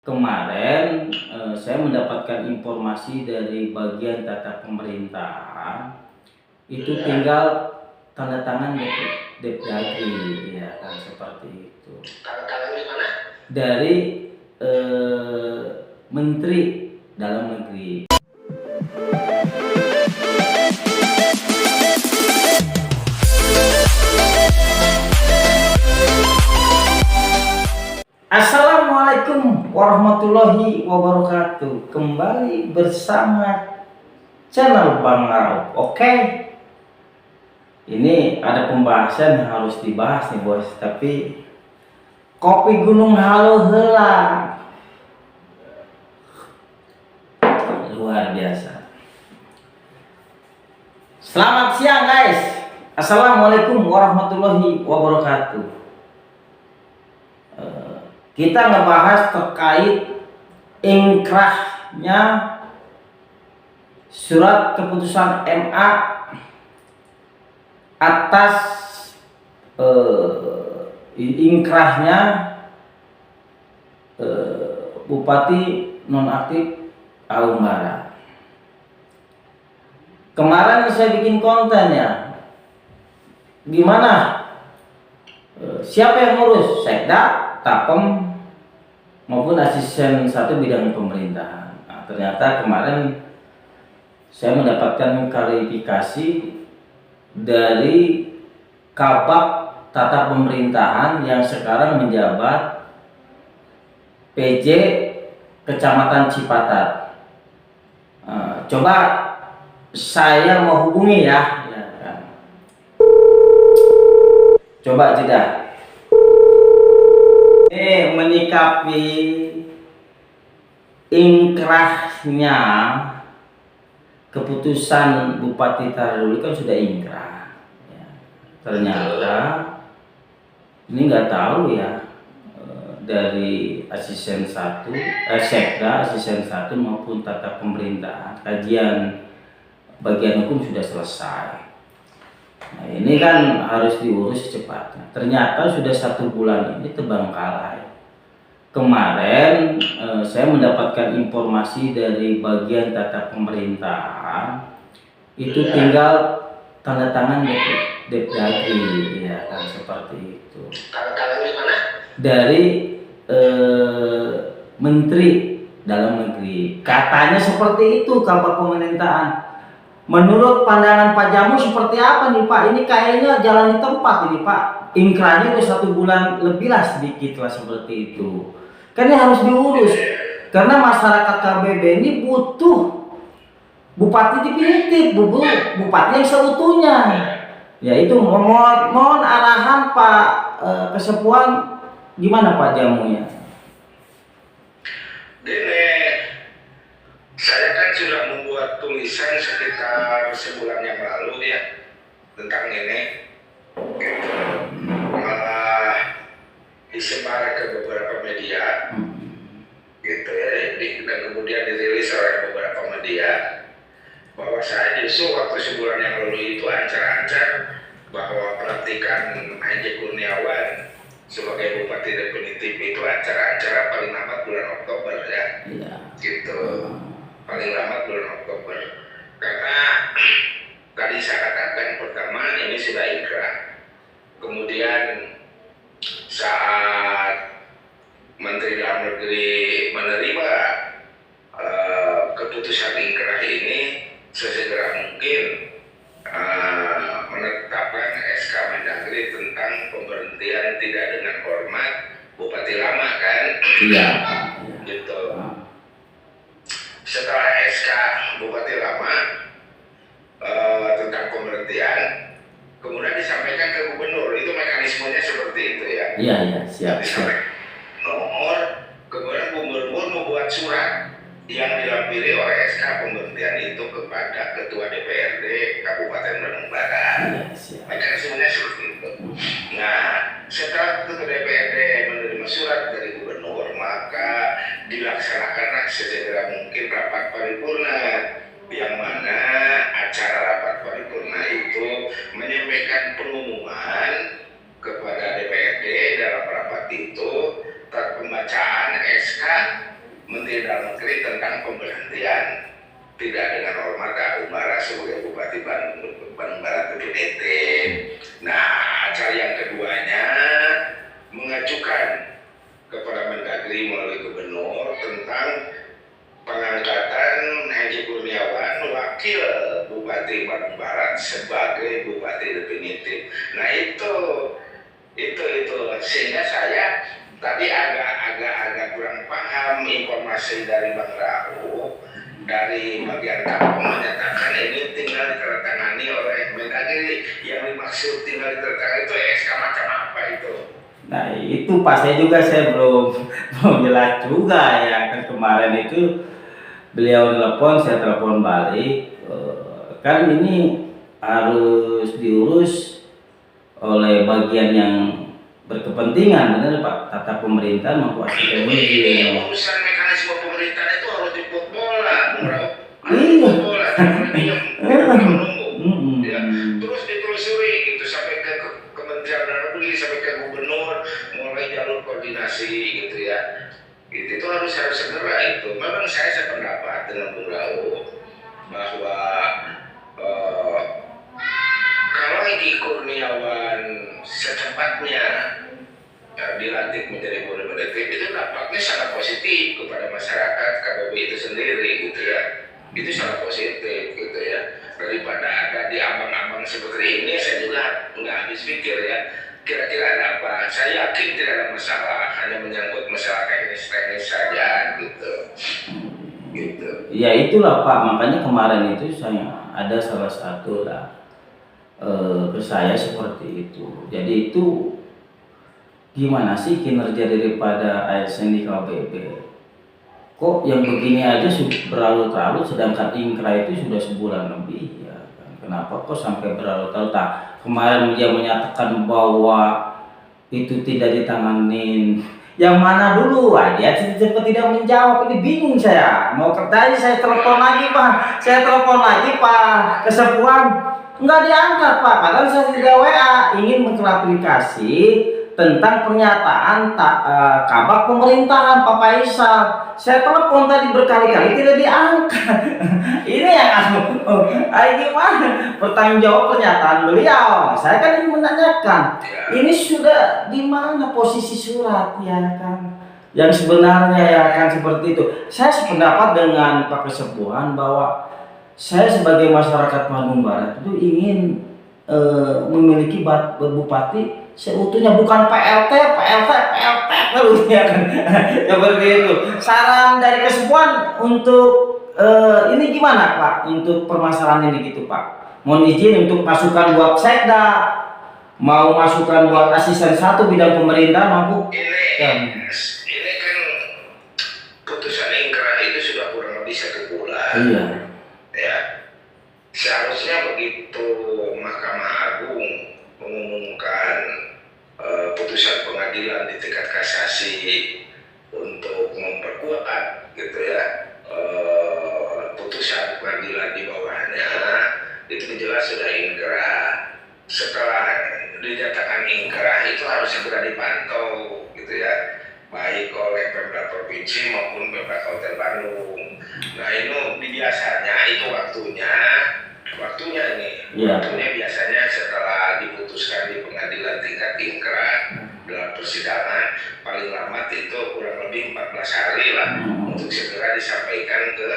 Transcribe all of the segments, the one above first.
Kemarin saya mendapatkan informasi dari bagian tata pemerintahan, itu tinggal tanda tangan Depdagri, ya kan, seperti itu. Tanda tangan di mana? Dari Menteri Dalam Negeri. Assalamualaikum warahmatullahi wabarakatuh. Kembali bersama channel Bang Raup. Oke, ini ada pembahasan yang harus dibahas nih bos. Tapi kopi gunung halo hela, luar biasa. Selamat siang guys. Assalamualaikum warahmatullahi wabarakatuh. Kita ngebahas terkait ingkrahnya surat keputusan MA atas ingkrahnya Bupati nonaktif Aum Barat. Kemarin saya bikin konten ya, gimana siapa yang ngurus Sekda, Tapem maupun asisten satu bidang pemerintahan. Nah, ternyata kemarin saya mendapatkan klarifikasi dari Kabak Tata Pemerintahan yang sekarang menjabat PJ Kecamatan Cipatat. Coba saya mau hubungi ya kan. Coba jeda. Menyikapi ingkrahnya keputusan Bupati Taruli kan sudah ingkrah ya. Ternyata ini nggak tahu ya, dari asisten satu Sekda, asisten satu maupun tata pemerintahan, kajian bagian hukum sudah selesai. Nah, ini kan harus diurus secepatnya. Ternyata sudah 1 bulan ini terbengkalai. Kemarin saya mendapatkan informasi dari bagian tata pemerintahan, itu tinggal tanda tangan Depdagri, ya kan, seperti itu. Tanda tangan di mana? Dari Menteri Dalam Negeri. Katanya seperti itu Kabak Pemerintahan. Menurut pandangan Pak Jamu seperti apa nih Pak? Ini kayaknya jalan di tempat ini Pak. Ingkrahnya udah 1 bulan lebih lah, sedikit lah seperti itu. Kan ini harus diurus. Karena masyarakat KBB ini butuh bupati definitif, bupati yang seutuhnya. Ya itu mohon arahan Pak Kesepuan, gimana Pak Jamunya? Dene, saya kan sudah membuat tulisan sekitar sebulan yang lalu ya tentang ini, malah disebar ke beberapa media, gitu ya, dan kemudian dirilis oleh beberapa media bahwa saya justru waktu sebulan yang lalu itu ancar-ancar bahwa pelantikan Haji Kurniawan sebagai bupati definitif itu acara paling lambat bulan Oktober ya, gitu, paling lambat bulan Oktober. Karena tadi saya katakan pertama ini sudah ingkrah, kemudian saat Menteri Dalam Negeri menerima keputusan ingkrah ini, sesegera mungkin menetapkan SK Mendagri tentang pemberhentian tidak dengan hormat Bupati lama kan? Iya. Gitu. Setelah SK Bupati lama tentang pemberhentian, kemudian disampaikan ke gubernur. Itu mekanismenya seperti itu ya. Iya siap. Nomor, kemudian gubernur membuat surat yang dilampiri oleh SK pemberhentian itu kepada Ketua DPRD Kabupaten Bandung Barat. Mekanismenya seperti itu. Nah, setelah Ketua DPRD menerima surat dari gubernur, maka dilaksanakanlah sesegera mungkin rapat paripurna, yang mana acara rapat paripurna itu menyampaikan pengumuman kepada DPRD dalam rapat itu pembacaan SK Menteri Dalam Negeri tentang pemberhentian tidak dengan hormat Kak Umara sebagai Bupati Bandung Barat definitif. Nah, cara yang keduanya mengajukan kepada Mendagri melalui Gubernur tentang pengangkatan Haji Kurniawan wakil Bupati Bandung Barat sebagai Bupati definitif. Nah itu sehingga saya tadi agak kurang paham informasi dari Bang Raul dari bagian Kapolri menyatakan ini tinggal ditandatangani oleh Mendagri. Yang dimaksud tinggal ditandatangani itu SK macam apa itu? Nah itu Pak, saya belum jelas juga ya, kan kemarin itu beliau telepon, saya telepon balik, kan ini harus diurus oleh bagian yang berkepentingan, benar Pak, tata pemerintahan maupun asisten ini urusan mekanisme pemerintahan itu harus jemput bola, iya. bola, jangan diam, menunggu, ya. Terus ditelusuri gitu sampai ke Kementerian Dalam Negeri, sampai ke Gubernur, mulai jalur koordinasi gitu ya. Itu harus segera itu. Memang saya sependapat dengan Bung Raul bahwa kalau Haji Kurniawan secepatnya dilantik menjadi Gubernur itu dampaknya sangat positif kepada masyarakat KBB itu sendiri gitu ya. Itu sangat positif gitu ya. Daripada ada di ambang-ambang seperti ini, saya juga nggak habis pikir ya. Kira-kira ada apa? Saya yakin tidak ada masalah, hanya menyangkut masalah teknis-teknis saja gitu. Ya itulah Pak, makanya kemarin itu saya ada salah satu lah ke saya seperti itu. Jadi itu gimana sih kinerja daripada ASN di KBB? Kok yang begini aja berlarut-larut, sedangkan ingkrah itu sudah sebulan lebih ya. Kenapa kok sampai berlarut-larut? Kemarin dia menyatakan bahwa itu tidak ditanganin. Yang mana dulu? Dia tidak menjawab. Ini bingung saya. Mau tadi saya telepon lagi Pak. Kesepuan nggak diangkat Pak. Padahal saya sudah WA ingin mengklarifikasi tentang pernyataan kabak pemerintahan Pak Faisal. Saya telepon tadi berkali-kali tidak diangkat. Ini yang gimana bertanggung jawab pernyataan beliau. Saya kan ingin menanyakan, ini sudah di mana posisi surat ya kan? Yang sebenarnya ya kan seperti itu. Saya sependapat dengan Pak Kesepuhan bahwa saya sebagai masyarakat Bandung Barat itu ingin memiliki bupati seutuhnya, bukan PLT terus ya kan. Seperti itu. Saran dari Kesepuhan untuk ini gimana Pak untuk permasalahan ini gitu Pak? Mohon izin untuk masukan buat Sekda, mau masukan buat asisten 1 bidang pemerintah mampu. Ini kan putusan ingkrah itu sudah kurang lebih 1 bulan. Iya. Ya, seharusnya begitu Mahkamah Agung mengumumkan putusan pengadilan di tingkat kasasi untuk memperkuat gitu ya putusan pengadilan di bawahnya, itu jelas sudah ingkrah. Setelah dinyatakan ingkrah itu harus segera dipantau gitu ya, baik oleh Pemda Provinsi maupun Pemda Kabupaten Bandung. Nah ini biasanya itu waktunya biasanya setelah diputuskan di pengadilan tingkat ingkrah dalam persidangan, paling lambat itu kurang lebih 14 hari lah untuk segera disampaikan ke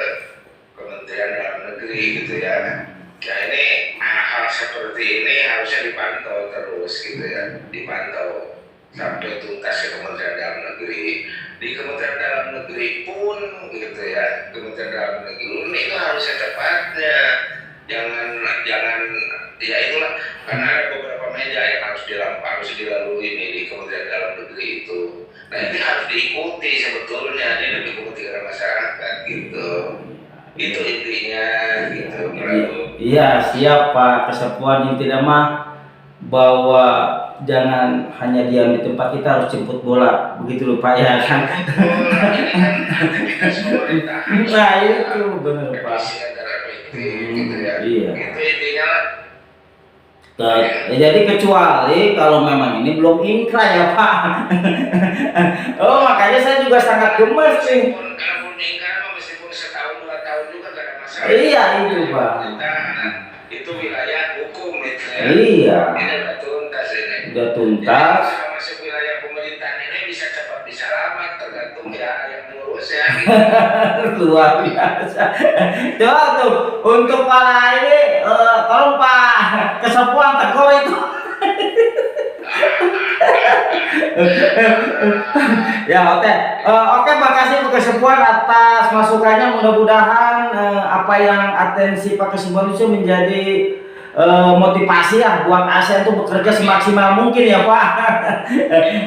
Kementerian Dalam Negeri gitu ya. Nah ini hal seperti ini harusnya dipantau terus gitu ya, dipantau sampai tuntas ke Kementerian Dalam Negeri. Di Kementerian Dalam Negeri pun gitu ya, Kementerian Dalam Negeri ini itu harus secepatnya, jangan ya itulah, karena ada beberapa meja yang harus dilalui ini di Kementerian Dalam Negeri itu. Nah ini harus diikuti sebetulnya, ini demi kepentingan masyarakat gitu. Itu intinya gitu. Iya siap Pak Kesepuhan. Intinya mah bahwa jangan hanya diam di tempat, kita harus jemput bola, begitu loh Pak ya kan. Nah itu benar Pak. Iya. Itu intinya. Jadi kecuali kalau memang ini belum ingkrah ya Pak. Oh makanya saya juga sangat gemes sih. mengingkar meskipun setahun 2 tahun juga gak ada masalah. Iya itu Pak. Itu wilayah hukum itu ya. Iya. Ini udah tuntas ini. Udah tuntas. Jadi, kalau masuk wilayah pemerintahan ini bisa cepat bisa lambat tergantung ya yang ngurus ya. Luar biasa. Coba tuh untuk para ini tolong Pak Kesepuan tegur itu. Ya oke, makasih Pak Kesepuan atas masukannya. Mudah-mudahan apa yang atensi Pak Kesepuan itu menjadi motivasi ya buat ASN itu bekerja semaksimal mungkin ya Pak.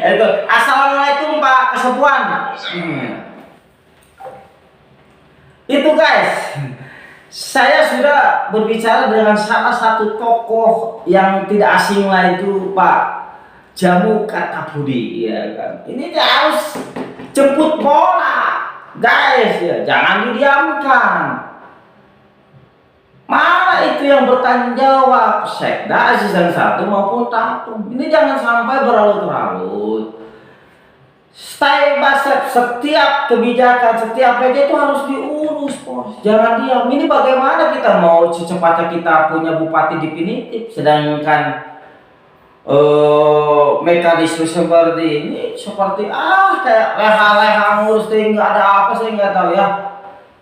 Itu. Assalamualaikum Pak Kesepuan. Itu guys, saya sudah berbicara dengan salah satu tokoh yang tidak asing lah itu Pak Jamu Kartabudi ya kan. Ini dia harus jemput bola guys ya, jangan didiamkan. Mana itu yang bertanggung jawab, Sekda asisten 1 maupun Tatung. Ini jangan sampai berlarut-larut. Stay basep, setiap kebijakan, setiap media itu harus diurus bos, jangan diam. Ini bagaimana kita mau secepatnya kita punya bupati definitif, sedangkan mekanisme seperti ini seperti kayak leha-leha ngurus, nggak ada apa, saya nggak tahu ya.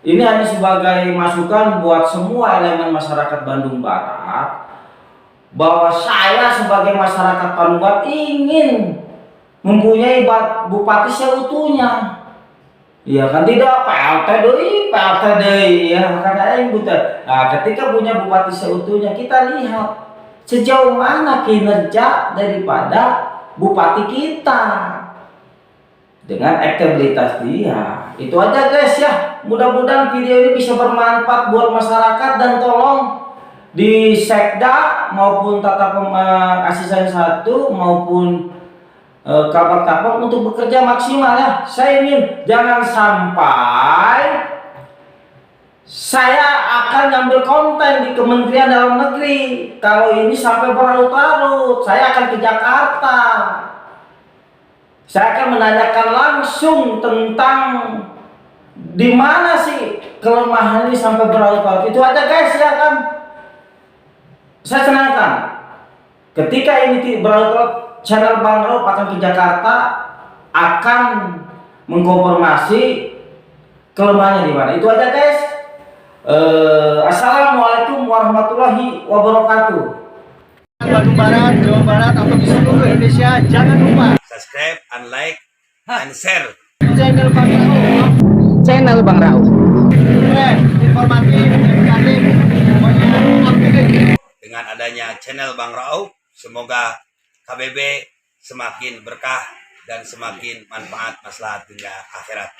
Ini hanya sebagai masukan buat semua elemen masyarakat Bandung Barat, bahwa saya sebagai masyarakat Bandung Barat ingin mempunyai bupati seutuhnya. Ya kan, tidak PLT doi ya kan yang buta. Nah, ketika punya bupati seutuhnya, kita lihat sejauh mana kinerja daripada bupati kita dengan elektabilitas dia. Itu aja guys ya. Mudah-mudahan video ini bisa bermanfaat buat masyarakat, dan tolong di Sekda maupun tata asisten 1 maupun kabar-kabar untuk bekerja maksimal ya. Saya ingin jangan sampai saya akan ngambil konten di Kementerian Dalam Negeri kalau ini sampai berlarut-larut. Saya akan ke Jakarta. Saya akan menanyakan langsung tentang di mana sih kelemahan ini sampai berlarut-larut. Itu aja guys ya kan. Saya senangkan ketika ini berlarut-larut, channel Bang Rauf akan ke Jakarta, akan mengkonfirmasi kelemahannya di mana. Itu aja guys. Assalamualaikum warahmatullahi wabarakatuh. Bandung Barat, Jawa Barat, atau di seluruh Indonesia, jangan lupa subscribe and like and share channel Bang Rauf. Channel Bang Rauf. Informatif, edukatif, pokoknya up to date. Dengan adanya channel Bang Rauf, semoga KBB semakin berkah dan semakin manfaat maslahat hingga akhirat.